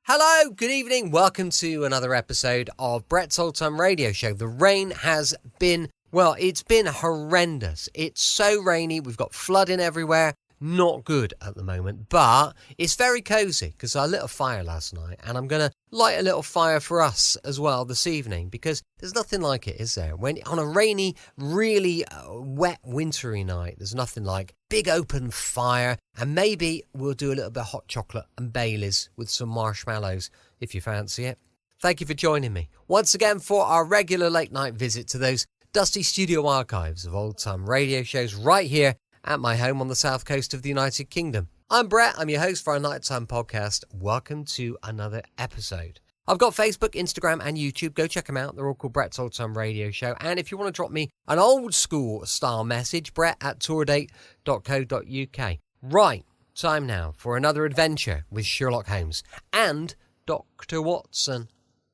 Hello, good evening. Welcome to another episode of Brett's Old Time Radio Show. The rain has been, well, it's been horrendous. It's so rainy. We've got flooding everywhere. Not good at the moment, but it's very cozy because I lit a fire last night and I'm going to light a little fire for us as well this evening because there's nothing like it, is there? When on a rainy, really wet, wintry night, there's nothing like big open fire, and maybe we'll do a little bit of hot chocolate and Baileys with some marshmallows if you fancy it. Thank you for joining me once again for our regular late night visit to those dusty studio archives of old time radio shows right here at my home on the south coast of the United Kingdom. I'm Brett, I'm your host for our nighttime podcast. Welcome to another episode. I've got Facebook, Instagram and YouTube. Go check them out. They're all called Brett's Old Time Radio Show. And if you want to drop me an old school style message, brett@tourdate.co.uk. Right, time now for another adventure with Sherlock Holmes and Dr. Watson.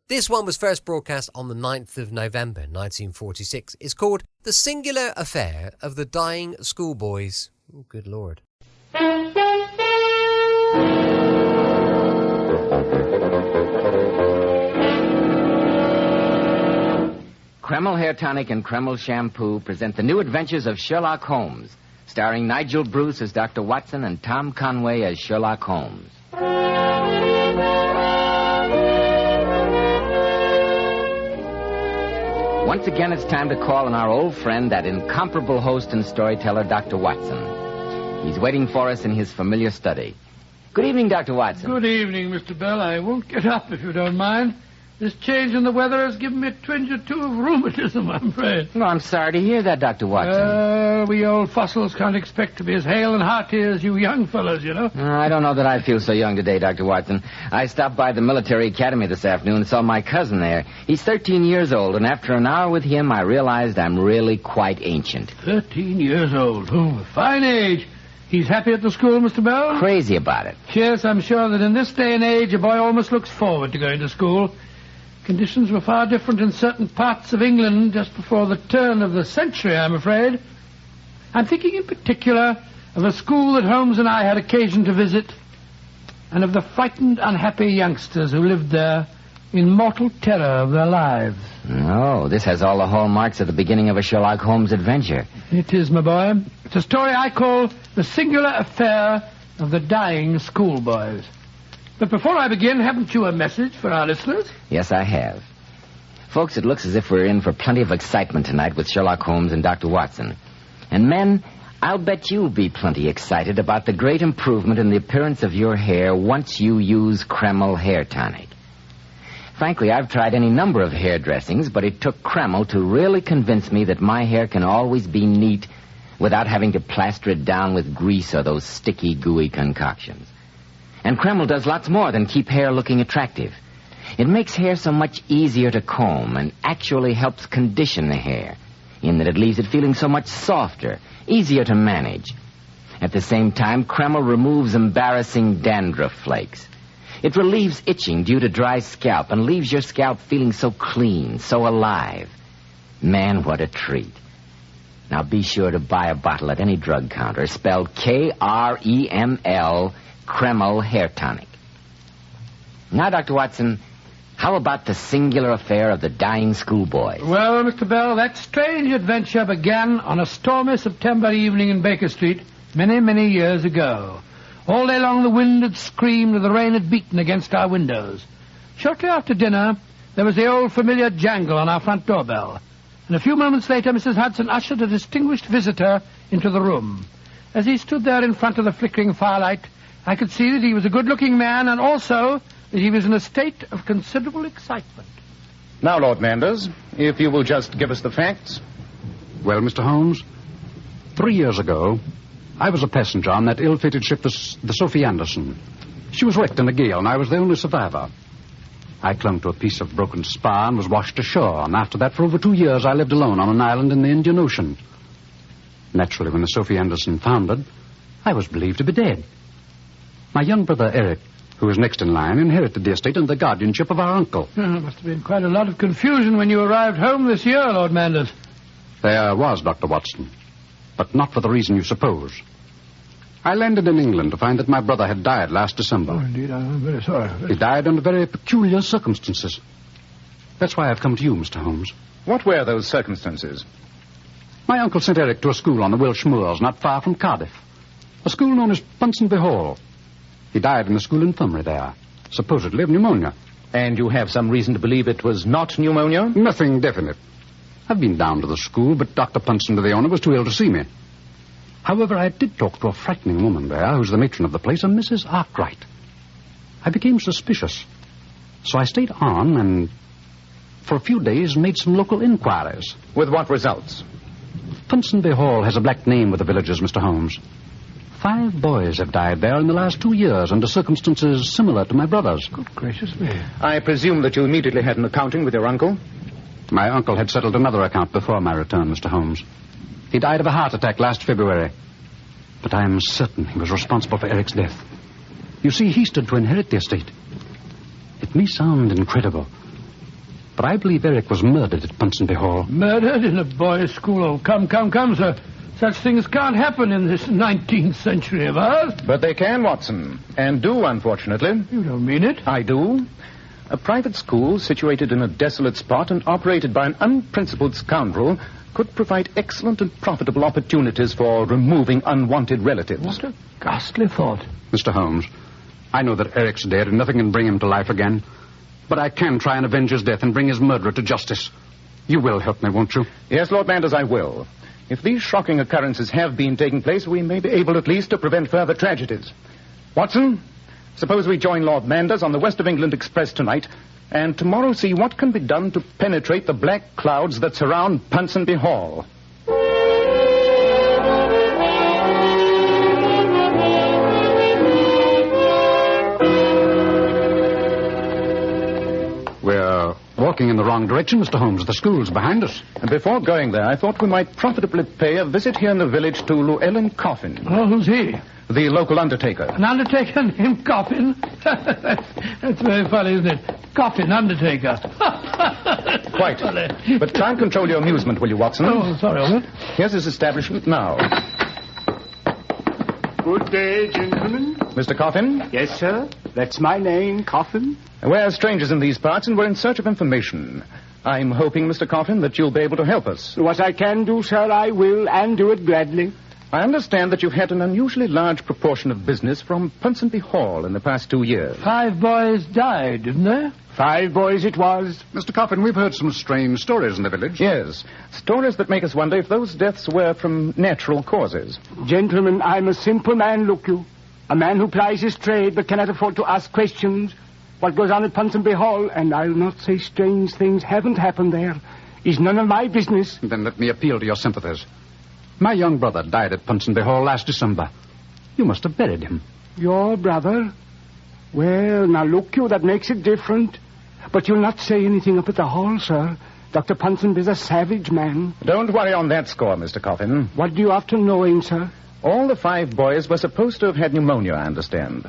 This one was first broadcast on the 9th of November 1946. It's called The Singular Affair of the Dying Schoolboys. Oh, good Lord. Kreml Hair Tonic and Kreml Shampoo present the new adventures of Sherlock Holmes, starring Nigel Bruce as Dr. Watson and Tom Conway as Sherlock Holmes. Once again, it's time to call on our old friend, that incomparable host and storyteller, Dr. Watson. He's waiting for us in his familiar study. Good evening, Dr. Watson. Good evening, Mr. Bell. I won't get up if you don't mind. This change in the weather has given me a twinge or two of rheumatism, I'm afraid. No, I'm sorry to hear that, Dr. Watson. We old fossils can't expect to be as hale and hearty as you young fellows, you know. I don't know that I feel so young today, Dr. Watson. I stopped by the military academy this afternoon and saw my cousin there. He's 13 years old, and after an hour with him, I realized I'm really quite ancient. 13 years old. Oh, a fine age. He's happy at the school, Mr. Bell? Crazy about it. Yes, I'm sure that in this day and age, a boy almost looks forward to going to school. Conditions were far different in certain parts of England just before the turn of the century, I'm afraid. I'm thinking in particular of a school that Holmes and I had occasion to visit, and of the frightened, unhappy youngsters who lived there in mortal terror of their lives. Oh, this has all the hallmarks of the beginning of a Sherlock Holmes adventure. It is, my boy. It's a story I call The Singular Affair of the Dying Schoolboys. But before I begin, haven't you a message for our listeners? Yes, I have. Folks, it looks as if we're in for plenty of excitement tonight with Sherlock Holmes and Dr. Watson. And men, I'll bet you'll be plenty excited about the great improvement in the appearance of your hair once you use Kreml Hair Tonic. Frankly, I've tried any number of hair dressings, but it took Kreml to really convince me that my hair can always be neat without having to plaster it down with grease or those sticky, gooey concoctions. And Kreml does lots more than keep hair looking attractive. It makes hair so much easier to comb and actually helps condition the hair, in that it leaves it feeling so much softer, easier to manage. At the same time, Kreml removes embarrassing dandruff flakes. It relieves itching due to dry scalp and leaves your scalp feeling so clean, so alive. Man, what a treat. Now be sure to buy a bottle at any drug counter, spelled Kreml, Kreml Hair Tonic. Now, Dr. Watson, how about the singular affair of the dying schoolboys? Well, Mr. Bell, that strange adventure began on a stormy September evening in Baker Street many, many years ago. All day long the wind had screamed and the rain had beaten against our windows. Shortly after dinner, there was the old familiar jangle on our front doorbell. And a few moments later, Mrs. Hudson ushered a distinguished visitor into the room. As he stood there in front of the flickering firelight, I could see that he was a good-looking man and also that he was in a state of considerable excitement. Now, Lord Manders, if you will just give us the facts. Well, Mr. Holmes, 3 years ago, I was a passenger on that ill-fated ship, the Sophie Anderson. She was wrecked in a gale, and I was the only survivor. I clung to a piece of broken spar and was washed ashore, and after that, for over 2 years, I lived alone on an island in the Indian Ocean. Naturally, when the Sophie Anderson foundered, I was believed to be dead. My young brother, Eric, who was next in line, inherited the estate and the guardianship of our uncle. There must have been quite a lot of confusion when you arrived home this year, Lord Manders. There was, Dr. Watson, but not for the reason you suppose. I landed in England to find that my brother had died last December. Oh, indeed. I'm very sorry. He died under very peculiar circumstances. That's why I've come to you, Mr. Holmes. What were those circumstances? My uncle sent Eric to a school on the Welsh moors not far from Cardiff. A school known as Ponsonby Hall. He died in the school infirmary there, supposedly of pneumonia. And you have some reason to believe it was not pneumonia? Nothing definite. I've been down to the school, but Dr. Ponsonby, the owner, was too ill to see me. However, I did talk to a frightening woman there, who's the matron of the place, a Mrs. Arkwright. I became suspicious. So I stayed on and, for a few days, made some local inquiries. With what results? Ponsonby Hall has a black name with the villagers, Mr. Holmes. 5 boys have died there in the last 2 years under circumstances similar to my brother's. Good gracious me. I presume that you immediately had an accounting with your uncle? My uncle had settled another account before my return, Mr. Holmes. He died of a heart attack last February. But I am certain he was responsible for Eric's death. You see, he stood to inherit the estate. It may sound incredible, but I believe Eric was murdered at Ponsonby Hall. Murdered in a boys' school? Oh, come, sir. Such things can't happen in this 19th century of ours. But they can, Watson. And do, unfortunately. You don't mean it? I do. A private school situated in a desolate spot and operated by an unprincipled scoundrel could provide excellent and profitable opportunities for removing unwanted relatives. What a ghastly thought. Mr. Holmes, I know that Eric's dead and nothing can bring him to life again. But I can try and avenge his death and bring his murderer to justice. You will help me, won't you? Yes, Lord Manders, I will. If these shocking occurrences have been taking place, we may be able at least to prevent further tragedies. Watson, suppose we join Lord Manders on the West of England Express tonight, and tomorrow see what can be done to penetrate the black clouds that surround Ponsonby Hall. We're walking in the wrong direction, Mr. Holmes. The school's behind us. And before going there, I thought we might profitably pay a visit here in the village to Llewellyn Coffin. Oh, who's he? The local undertaker. An undertaker named Coffin? That's very funny, isn't it? Coffin, undertaker. Quite. But try and control your amusement, will you, Watson? Oh, sorry, Albert. Here's his establishment now. Good day, gentlemen. Mr. Coffin? Yes, sir. That's my name, Coffin. We're strangers in these parts, and we're in search of information. I'm hoping, Mr. Coffin, that you'll be able to help us. What I can do, sir, I will, and do it gladly. I understand that you've had an unusually large proportion of business from Ponsonby Hall in the past 2 years. 5 boys died, didn't they? 5 boys it was. Mr. Coffin, we've heard some strange stories in the village. Yes, stories that make us wonder if those deaths were from natural causes. Gentlemen, I'm a simple man, look you. A man who plies his trade but cannot afford to ask questions. What goes on at Ponsonby Hall, and I'll not say strange things haven't happened there, is none of my business. Then let me appeal to your sympathies. My young brother died at Ponsonby Hall last December. You must have buried him. Your brother? Well, now look you, that makes it different. But you'll not say anything up at the hall, sir. Dr. Ponsonby's a savage man. Don't worry on that score, Mr. Coffin. What do you have to know him, sir? All the 5 boys were supposed to have had pneumonia, I understand.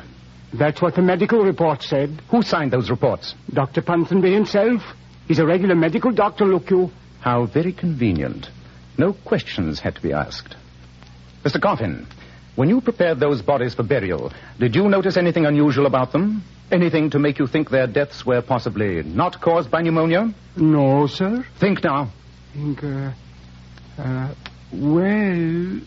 That's what the medical report said. Who signed those reports? Dr. Ponsonby himself. He's a regular medical doctor, look you. How very convenient. No questions had to be asked. Mr. Coffin, when you prepared those bodies for burial, did you notice anything unusual about them? Anything to make you think their deaths were possibly not caused by pneumonia? No, sir. Think now. Well,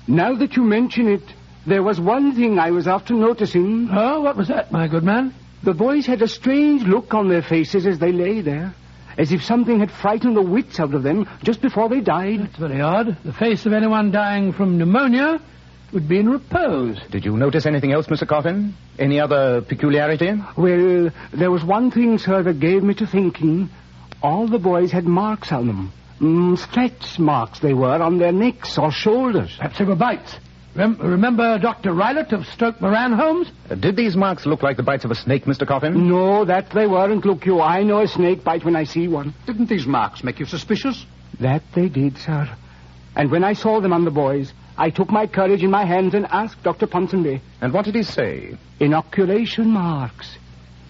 now that you mention it, there was one thing I was after noticing. Oh, what was that, my good man? The boys had a strange look on their faces as they lay there, as if something had frightened the wits out of them just before they died. That's very odd. The face of anyone dying from pneumonia would be in repose. Did you notice anything else, Mr. Coffin? Any other peculiarity? Well, there was one thing, sir, that gave me to thinking. All the boys had marks on them. Stretch marks they were on their necks or shoulders. Perhaps they were bites. Remember Dr. Rylott of Stoke Moran, Holmes? Did these marks look like the bites of a snake, Mr. Coffin? No, that they weren't. Look you, I know a snake bite when I see one. Didn't these marks make you suspicious? That they did, sir. And when I saw them on the boys, I took my courage in my hands and asked Dr. Ponsonby. And what did he say? Inoculation marks.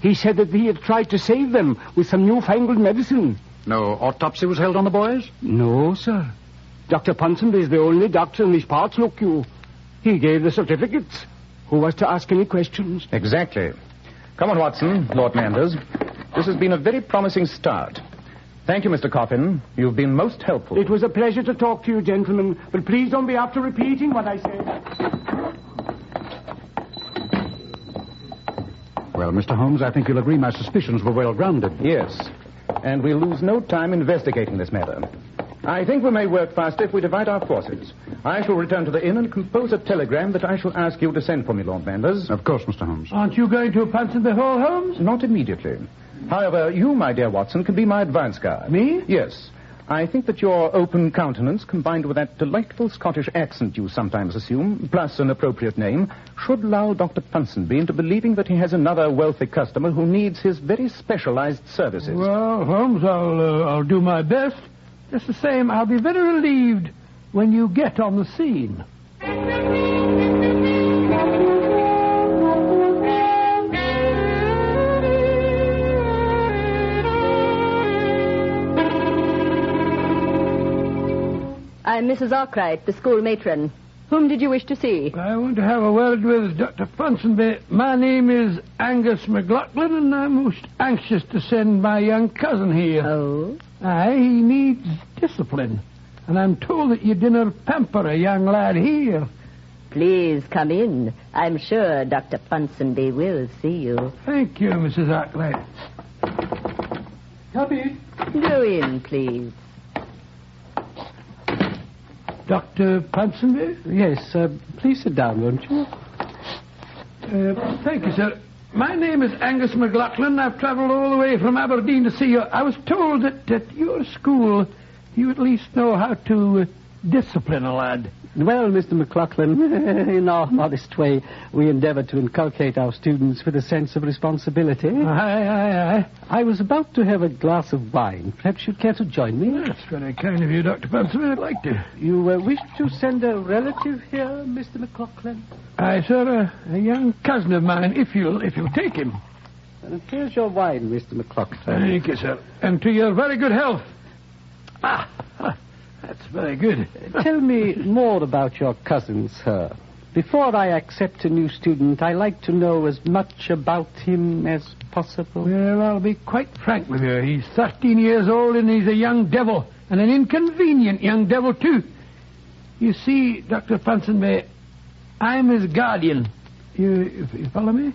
He said that he had tried to save them with some newfangled medicine. No autopsy was held on the boys? No, sir. Dr. Ponsonby is the only doctor in these parts, look you. He gave the certificates. Who was to ask any questions? Exactly. Come on, Watson, Lord Manders. This has been a very promising start. Thank you, Mr. Coffin. You've been most helpful. It was a pleasure to talk to you, gentlemen. But please don't be after repeating what I said. Well, Mr. Holmes, I think you'll agree my suspicions were well-grounded. Yes. And we'll lose no time investigating this matter. I think we may work faster if we divide our forces. I shall return to the inn and compose a telegram that I shall ask you to send for me, Lord Manders. Of course, Mr. Holmes. Aren't you going to Ponsonby Hall, Holmes? Not immediately. However, you, my dear Watson, can be my advance guard. Me? Yes. I think that your open countenance, combined with that delightful Scottish accent you sometimes assume, plus an appropriate name, should lull Dr. Ponsonby into believing that he has another wealthy customer who needs his very specialized services. Well, Holmes, I'll do my best. Just the same, I'll be very relieved when you get on the scene. I'm Mrs. Arkwright, the school matron. Whom did you wish to see? I want to have a word with Dr. Ponsonby. My name is Angus McLaughlin, and I'm most anxious to send my young cousin here. Oh? Aye, he needs discipline. And I'm told that you dinna pamper a young lad here. Please come in. I'm sure Dr. Ponsonby will see you. Thank you, Mrs. Arkwright. Come in. Go in, please. Dr. Ponsonby? Yes, please sit down, won't you? Thank you, sir. My name is Angus McLaughlin. I've travelled all the way from Aberdeen to see you. I was told that at your school you at least know how to discipline a lad. Well, Mr. McLaughlin, in our modest way, we endeavour to inculcate our students with a sense of responsibility. Aye. I was about to have a glass of wine. Perhaps you'd care to join me? That's very kind of you, Dr. Ponsonby. I'd like to. You wish to send a relative here, Mr. McLaughlin? Aye, sir, a young cousin of mine, if you'll take him. And here's your wine, Mr. McLaughlin. Thank you, sir. And to your very good health. That's very good. Tell me more about your cousin, sir. Before I accept a new student, I like to know as much about him as possible. Well, I'll be quite frank with you. He's 13 years old and he's a young devil. And an inconvenient young devil, too. You see, Dr. Ponsonby, I'm his guardian. You follow me?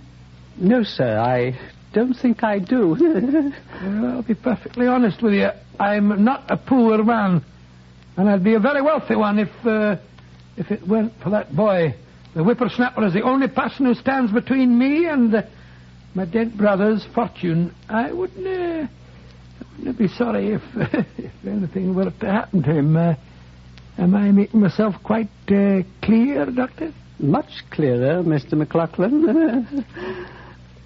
No, sir, I don't think I do. Well, I'll be perfectly honest with you. I'm not a poor man. And I'd be a very wealthy one if it weren't for that boy. The whippersnapper is the only person who stands between me and my dead brother's fortune. I wouldn't be sorry if anything were to happen to him. Am I making myself quite clear, Doctor? Much clearer, Mr. McLaughlin.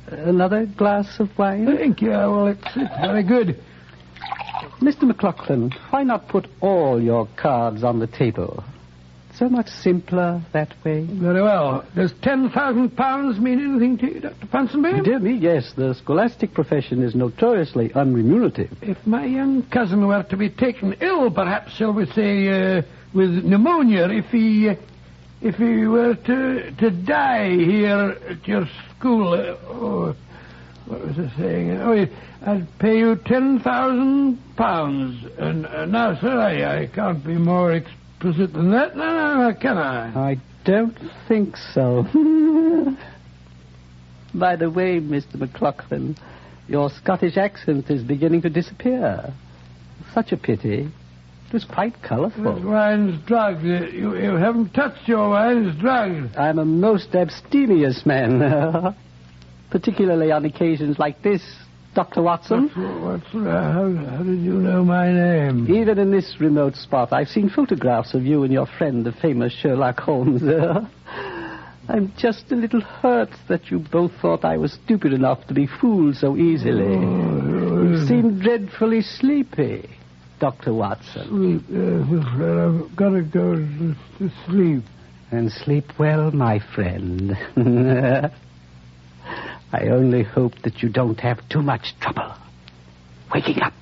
Another glass of wine? Thank you. Well, it's very good. Mr. McLaughlin, why not put all your cards on the table? So much simpler that way. Very well. Does £10,000 mean anything to you, Dr. Ponsonby? Dear me, yes. The scholastic profession is notoriously unremunerative. If my young cousin were to be taken ill, perhaps, shall we say, with pneumonia, if he were to die here at your school, what was I saying? I'd pay you £10,000. And now, sir, I can't be more explicit than that. No, can I? I don't think so. By the way, Mr. McLaughlin, your Scottish accent is beginning to disappear. Such a pity. It was quite colourful. This wine's drugged. You haven't touched your wine. It's drugged. I'm a most abstemious man. Particularly on occasions like this, Dr. Watson. How did you know my name? Even in this remote spot, I've seen photographs of you and your friend, the famous Sherlock Holmes. I'm just a little hurt that you both thought I was stupid enough to be fooled so easily. You seem dreadfully sleepy, Dr. Watson. Sleep, yes, I've got to go to sleep. And sleep well, my friend. I only hope that you don't have too much trouble waking up.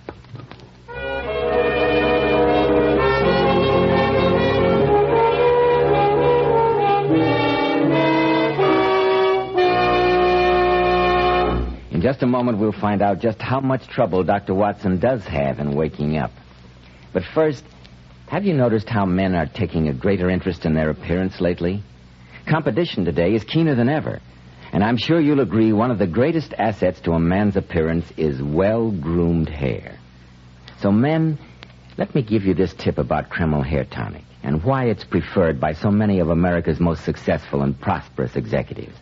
In just a moment, we'll find out just how much trouble Dr. Watson does have in waking up. But first, have you noticed how men are taking a greater interest in their appearance lately? Competition today is keener than ever. And I'm sure you'll agree one of the greatest assets to a man's appearance is well-groomed hair. So, men, let me give you this tip about Kreml Hair Tonic and why it's preferred by so many of America's most successful and prosperous executives.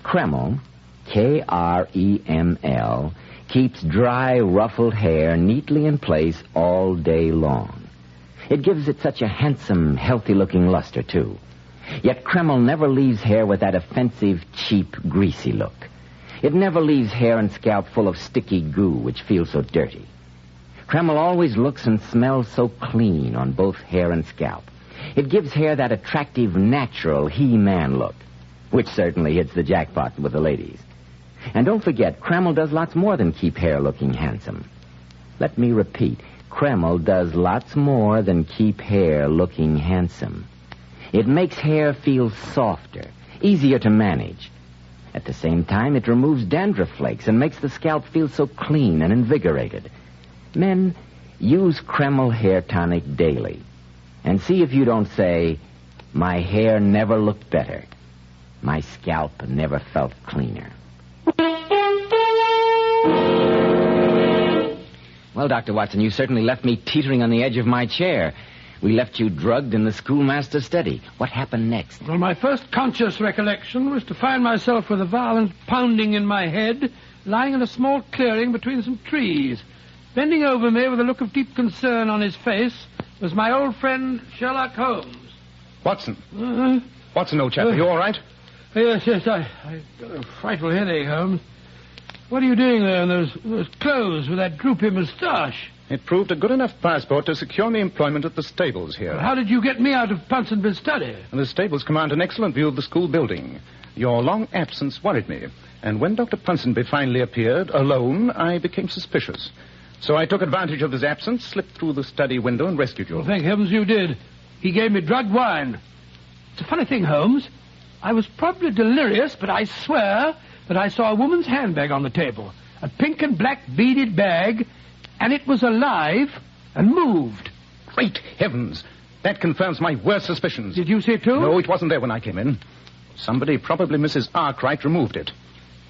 Kreml, Kreml, keeps dry, ruffled hair neatly in place all day long. It gives it such a handsome, healthy-looking luster, too. Yet Kreml never leaves hair with that offensive, cheap, greasy look. It never leaves hair and scalp full of sticky goo, which feels so dirty. Kreml always looks and smells so clean on both hair and scalp. It gives hair that attractive, natural he-man look, which certainly hits the jackpot with the ladies. And don't forget, Kreml does lots more than keep hair looking handsome. Let me repeat, Kreml does lots more than keep hair looking handsome. It makes hair feel softer, easier to manage. At the same time, it removes dandruff flakes and makes the scalp feel so clean and invigorated. Men, use Kreml Hair Tonic daily. And see if you don't say, my hair never looked better. My scalp never felt cleaner. Well, Dr. Watson, you certainly left me teetering on the edge of my chair. We left you drugged in the schoolmaster's study. What happened next? Well, my first conscious recollection was to find myself with a violent pounding in my head, lying in a small clearing between some trees. Bending over me with a look of deep concern on his face was my old friend Sherlock Holmes. Watson. Watson, old chap, are you all right? Yes, I got a frightful headache, Holmes. What are you doing there in those clothes with that droopy moustache? It proved a good enough passport to secure me employment at the stables here. Well, how did you get me out of Ponsonby's study? And the stables command an excellent view of the school building. Your long absence worried me. And when Dr. Ponsonby finally appeared, alone, I became suspicious. So I took advantage of his absence, slipped through the study window, and rescued you. Well, thank heavens you did. He gave me drugged wine. It's a funny thing, Holmes. I was probably delirious, but I swear that I saw a woman's handbag on the table. A pink and black beaded bag, and it was alive and moved. Great heavens! That confirms my worst suspicions. Did you see it, too? No, it wasn't there when I came in. Somebody, probably Mrs. Arkwright, removed it.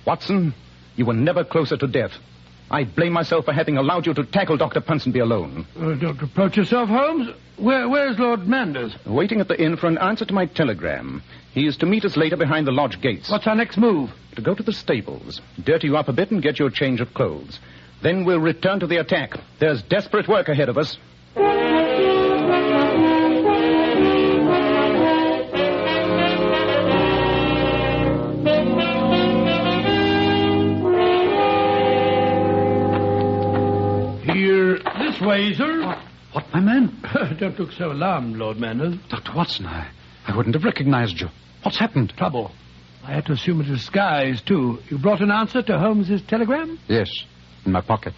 Watson, you were never closer to death. I blame myself for having allowed you to tackle Dr. Ponsonby alone. Don't reproach yourself, Holmes. Where's Lord Manders? Waiting at the inn for an answer to my telegram. He is to meet us later behind the lodge gates. What's our next move? To go to the stables, dirty you up a bit and get you a change of clothes. Then we'll return to the attack. There's desperate work ahead of us. Here, this way, sir. What, my man? Don't look so alarmed, Lord Manders. Dr. Watson, I wouldn't have recognized you. What's happened? Trouble. I had to assume a disguise, too. You brought an answer to Holmes's telegram? Yes, in my pocket.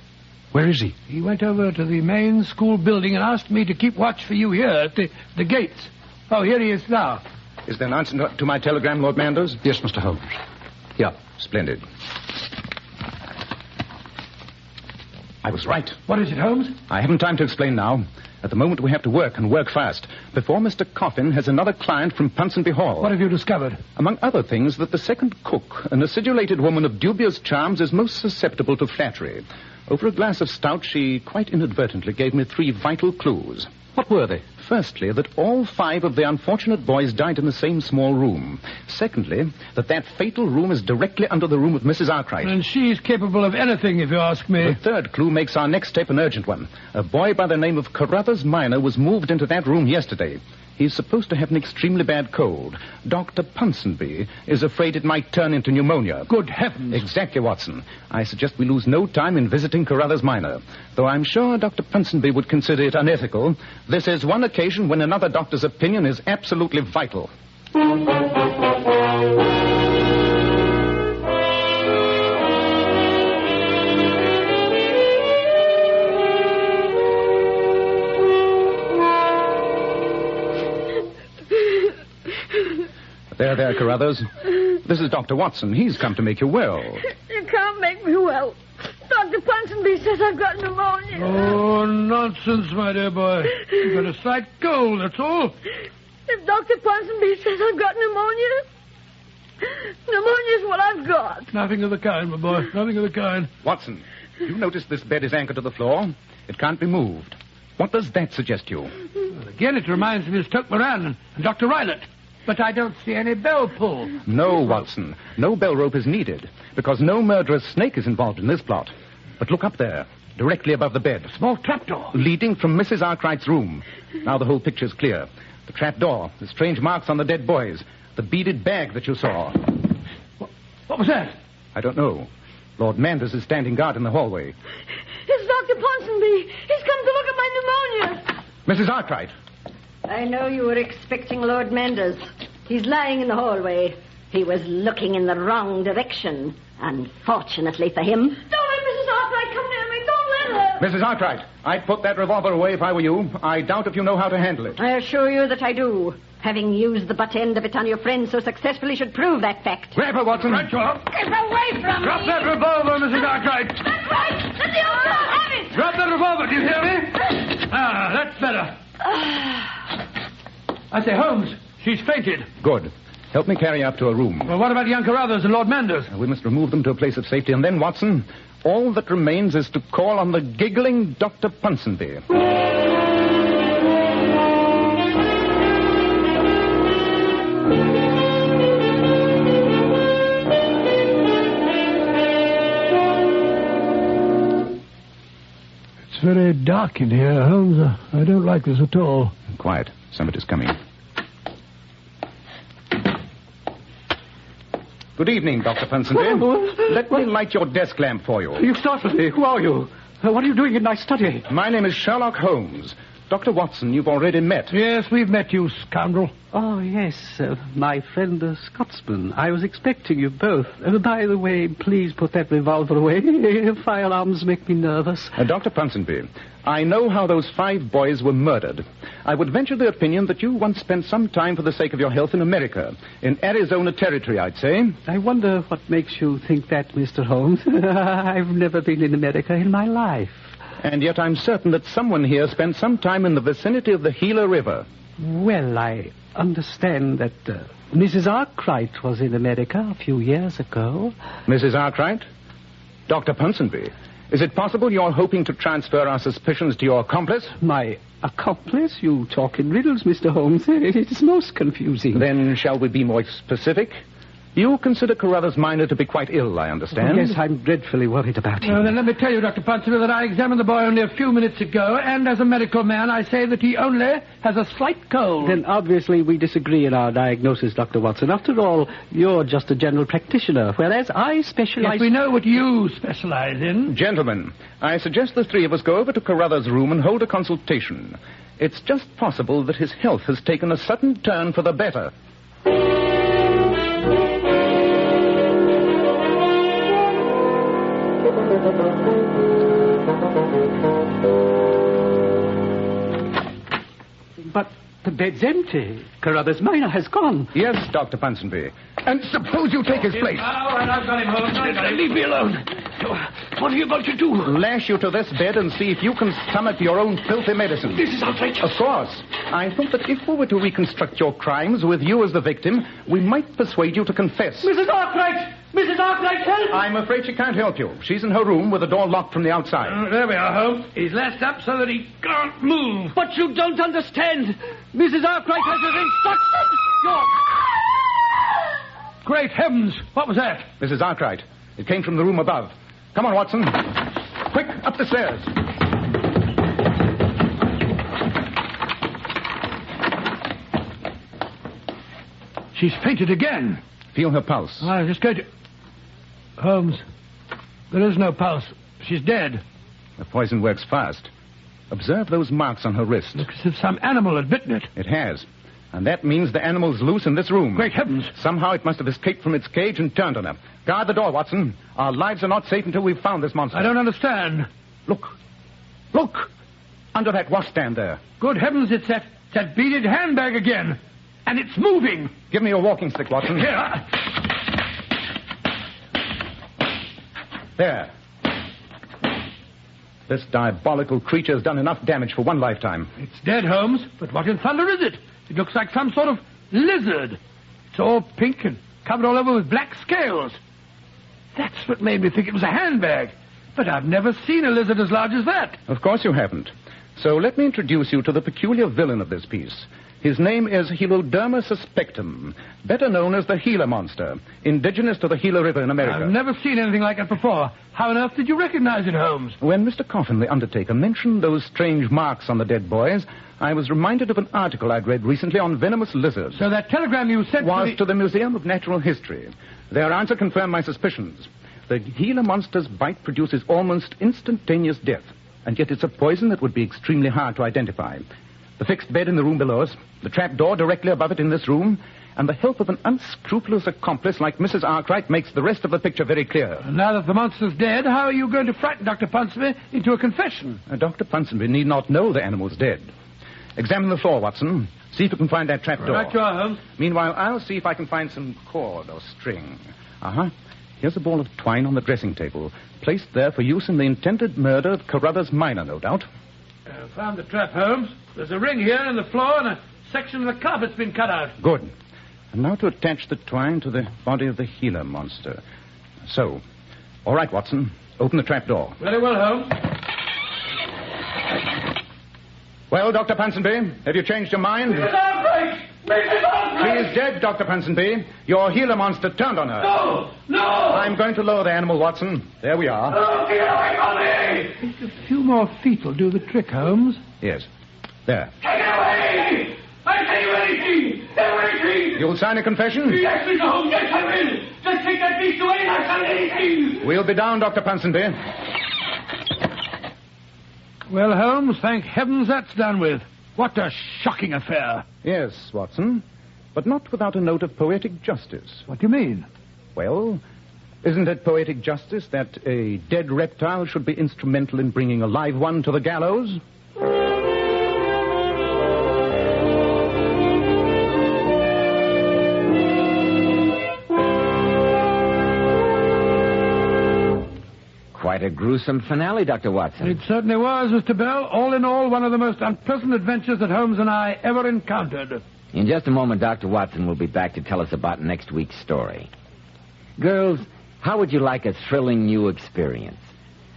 Where is he? He went over to the main school building and asked me to keep watch for you here at the gates. Oh, here he is now. Is there an answer to my telegram, Lord Manders? Yes, Mr. Holmes. Yeah. Splendid. I was right. What is it, Holmes? I haven't time to explain now. At the moment, we have to work, and work fast, before Mr. Coffin has another client from Ponsonby Hall. What have you discovered? Among other things, that the second cook, an acidulated woman of dubious charms, is most susceptible to flattery. Over a glass of stout, she quite inadvertently gave me 3 vital clues. What were they? Firstly, that all 5 of the unfortunate boys died in the same small room. Secondly, that fatal room is directly under the room of Mrs. Arkwright. And she's capable of anything, if you ask me. The third clue makes our next step an urgent one. A boy by the name of Carruthers Minor was moved into that room yesterday. He's supposed to have an extremely bad cold. Dr. Ponsonby is afraid it might turn into pneumonia. Good heavens. Exactly, Watson. I suggest we lose no time in visiting Carruthers Minor. Though I'm sure Dr. Ponsonby would consider it unethical, this is one occasion when another doctor's opinion is absolutely vital. There, Carruthers. This is Dr. Watson. He's come to make you well. You can't make me Ponsonby says I've got pneumonia. Oh, nonsense, my dear boy. You've got a slight cold, that's all. If Dr. Ponsonby says I've got pneumonia's what I've got. Nothing of the kind, my boy. Nothing of the kind. Watson, you notice this bed is anchored to the floor? It can't be moved. What does that suggest to you? Well, again, it reminds me of Stoke Moran and Dr. Rylott. But I don't see any bell pull. No, Watson. No bell rope is needed, because no murderous snake is involved in this plot. But look up there, directly above the bed. Small trapdoor. Leading from Mrs. Arkwright's room. Now the whole picture's clear. The trapdoor, the strange marks on the dead boys, the beaded bag that you saw. What was that? I don't know. Lord Manders is standing guard in the hallway. It's Dr. Ponsonby. He's come to look at my pneumonia. Mrs. Arkwright. I know you were expecting Lord Manders. He's lying in the hallway. He was looking in the wrong direction. Unfortunately for him. Don't let Mrs. Arkwright come near me. Don't let her. Mrs. Arkwright, I'd put that revolver away if I were you. I doubt if you know how to handle it. I assure you that I do. Having used the butt end of it on your friend so successfully should prove that fact. Grab her, Watson. Right, you are. Get away from Drop me. that revolver, Mrs. Arkwright. That's right. Let the old girl have it. Drop that revolver, do you hear me? That's better. I say, Holmes, she's fainted. Good. Help me carry her up to her room. Well, what about young Carruthers and Lord Manders? We must remove them to a place of safety, and then, Watson, all that remains is to call on the giggling Dr. Ponsonby. It's very dark in here, Holmes. I don't like this at all. Quiet. Somebody's coming. Good evening, Dr. Ponsonby. Let me light your desk lamp for you. You startled me. Who are you? What are you doing in my study? My name is Sherlock Holmes. Dr. Watson, you've already met. Yes, we've met you, scoundrel. Oh, yes, my friend, the Scotsman. I was expecting you both. By the way, please put that revolver away. Firearms make me nervous. Dr. Ponsonby, I know how those 5 boys were murdered. I would venture the opinion that you once spent some time for the sake of your health in America. In Arizona Territory, I'd say. I wonder what makes you think that, Mr. Holmes. I've never been in America in my life. And yet I'm certain that someone here spent some time in the vicinity of the Gila River. Well, I understand that Mrs. Arkwright was in America a few years ago. Mrs. Arkwright? Dr. Ponsonby, is it possible you're hoping to transfer our suspicions to your accomplice? My accomplice? You talk in riddles, Mr. Holmes. It's most confusing. Then shall we be more specific? You consider Carruthers Minor to be quite ill, I understand. Yes, I'm dreadfully worried about him. Well, then let me tell you, Dr. Ponsonby, that I examined the boy only a few minutes ago, and as a medical man, I say that he only has a slight cold. Then obviously we disagree in our diagnosis, Dr. Watson. After all, you're just a general practitioner, whereas I specialize... Yes, we know what you specialize in. Gentlemen, I suggest the 3 of us go over to Carruthers' room and hold a consultation. It's just possible that his health has taken a sudden turn for the better. But the bed's empty. Carruthers Minor has gone. Yes, Dr. Ponsonby. And suppose you take his place. All right, I've got him, Holmes. Leave me alone. What are you going to do? Lash you to this bed and see if you can stomach your own filthy medicine. This is outrageous. Of course. I think that if we were to reconstruct your crimes with you as the victim, we might persuade you to confess. Mrs. Arkwright! Mrs. Arkwright, help! I'm afraid she can't help you. She's in her room with the door locked from the outside. There we are, Holmes. He's lashed up so that he can't move. But you don't understand. Mrs. Arkwright has her instructions. Great heavens! What was that? Mrs. Arkwright, it came from the room above. Come on, Watson. Quick, up the stairs. She's fainted again. Feel her pulse. I'm just going to... Holmes, there is no pulse. She's dead. The poison works fast. Observe those marks on her wrist. Looks as if some animal had bitten it. It has. And that means the animal's loose in this room. Great heavens. Somehow it must have escaped from its cage and turned on her. Guard the door, Watson. Our lives are not safe until we've found this monster. I don't understand. Look. Look. Under that washstand there. Good heavens, it's that beaded handbag again. And it's moving. Give me your walking stick, Watson. Here. There. This diabolical creature has done enough damage for one lifetime. It's dead, Holmes, but what in thunder is it? It looks like some sort of lizard. It's all pink and covered all over with black scales. That's what made me think it was a handbag. But I've never seen a lizard as large as that. Of course you haven't. So let me introduce you to the peculiar villain of this piece. His name is Heloderma suspectum, better known as the Gila monster, indigenous to the Gila River in America. I've never seen anything like it before. How on earth did you recognize it, Holmes? When Mr. Coffin, the undertaker, mentioned those strange marks on the dead boys, I was reminded of an article I'd read recently on venomous lizards. So that telegram you sent was to the Museum of Natural History. Their answer confirmed my suspicions. The Gila monster's bite produces almost instantaneous death, and yet it's a poison that would be extremely hard to identify. The fixed bed in the room below us, the trap door directly above it in this room, and the help of an unscrupulous accomplice like Mrs. Arkwright makes the rest of the picture very clear. Now that the monster's dead, how are you going to frighten Dr. Ponsonby into a confession? Dr. Ponsonby need not know the animal's dead. Examine the floor, Watson. See if you can find that trap door. Right you are, Holmes. Meanwhile, I'll see if I can find some cord or string. Uh-huh. Here's a ball of twine on the dressing table, placed there for use in the intended murder of Carruthers Minor, no doubt. Found the trap, Holmes. There's a ring here in the floor and a section of the carpet's been cut out. Good. And now to attach the twine to the body of the Gila monster. So. All right, Watson. Open the trap door. Very well, Holmes. Well, Dr. Ponsonby, have you changed your mind? Mrs. Arkwright! Mrs. Arkwright! She is dead, Dr. Ponsonby. Your Gila monster turned on her. No! No! I'm going to lower the animal, Watson. There we are. Oh, get away from me! A few more feet will do the trick, Holmes. Yes. There. Take it away! I tell you anything! Anything! You'll sign a confession? Yes, Mr. Holmes, yes, I will! Just take that beast away and I'll sign anything! We'll be down, Dr. Ponsonby. Well, Holmes, thank heavens that's done with. What a shocking affair. Yes, Watson, but not without a note of poetic justice. What do you mean? Well, isn't it poetic justice that a dead reptile should be instrumental in bringing a live one to the gallows? Quite a gruesome finale, Dr. Watson. It certainly was, Mr. Bell. All in all, one of the most unpleasant adventures that Holmes and I ever encountered. In just a moment, Dr. Watson will be back to tell us about next week's story. Girls, how would you like a thrilling new experience?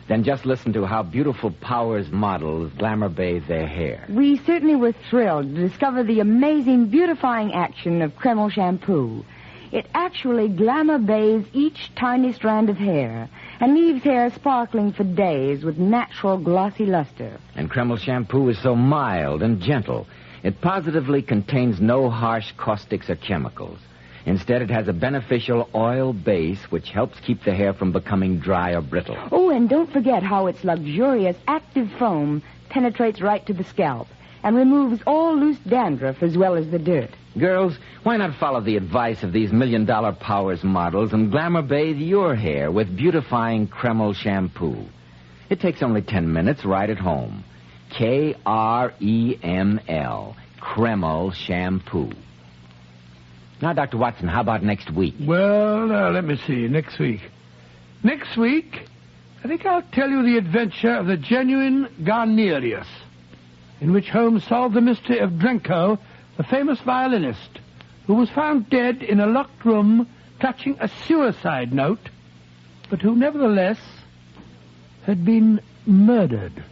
Then just listen to how beautiful Powers models glamour bathe their hair. We certainly were thrilled to discover the amazing beautifying action of Kreml shampoo. It actually glamour bathes each tiny strand of hair and leaves hair sparkling for days with natural glossy luster. And Kreml shampoo is so mild and gentle. It positively contains no harsh caustics or chemicals. Instead, it has a beneficial oil base which helps keep the hair from becoming dry or brittle. Oh, and don't forget how its luxurious active foam penetrates right to the scalp and removes all loose dandruff as well as the dirt. Girls, why not follow the advice of these $1 million Powers models and glamour bathe your hair with beautifying Kreml shampoo? It takes only 10 minutes right at home. Kreml, Kreml shampoo. Now, Dr. Watson, how about next week? Well, let me see. Next week, I think I'll tell you the adventure of the genuine Garnerius, in which Holmes solved the mystery of Drenko, the famous violinist, who was found dead in a locked room clutching a suicide note, but who nevertheless had been murdered.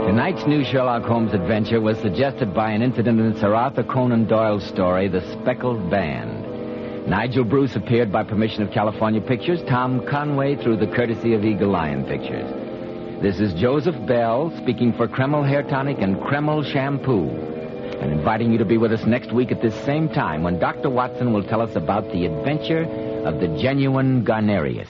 Tonight's new Sherlock Holmes adventure was suggested by an incident in Sir Arthur Conan Doyle's story, The Speckled Band. Nigel Bruce appeared by permission of California Pictures, Tom Conway through the courtesy of Eagle Lion Pictures. This is Joseph Bell speaking for Kreml Hair Tonic and Kreml Shampoo, and inviting you to be with us next week at this same time when Dr. Watson will tell us about the adventure of the genuine Garnerius.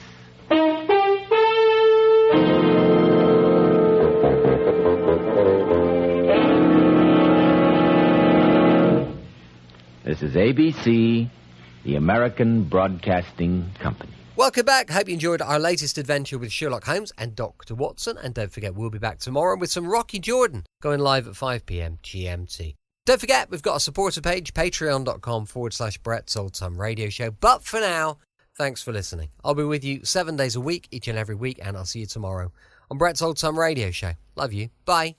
This is ABC, the American Broadcasting Company. Welcome back. Hope you enjoyed our latest adventure with Sherlock Holmes and Dr. Watson. And don't forget, we'll be back tomorrow with some Rocky Jordan going live at 5 p.m. GMT. Don't forget, we've got a supporter page, patreon.com/Brett's Old Time Radio Show. But for now, thanks for listening. I'll be with you 7 days a week, each and every week, and I'll see you tomorrow on Brett's Old Time Radio Show. Love you. Bye.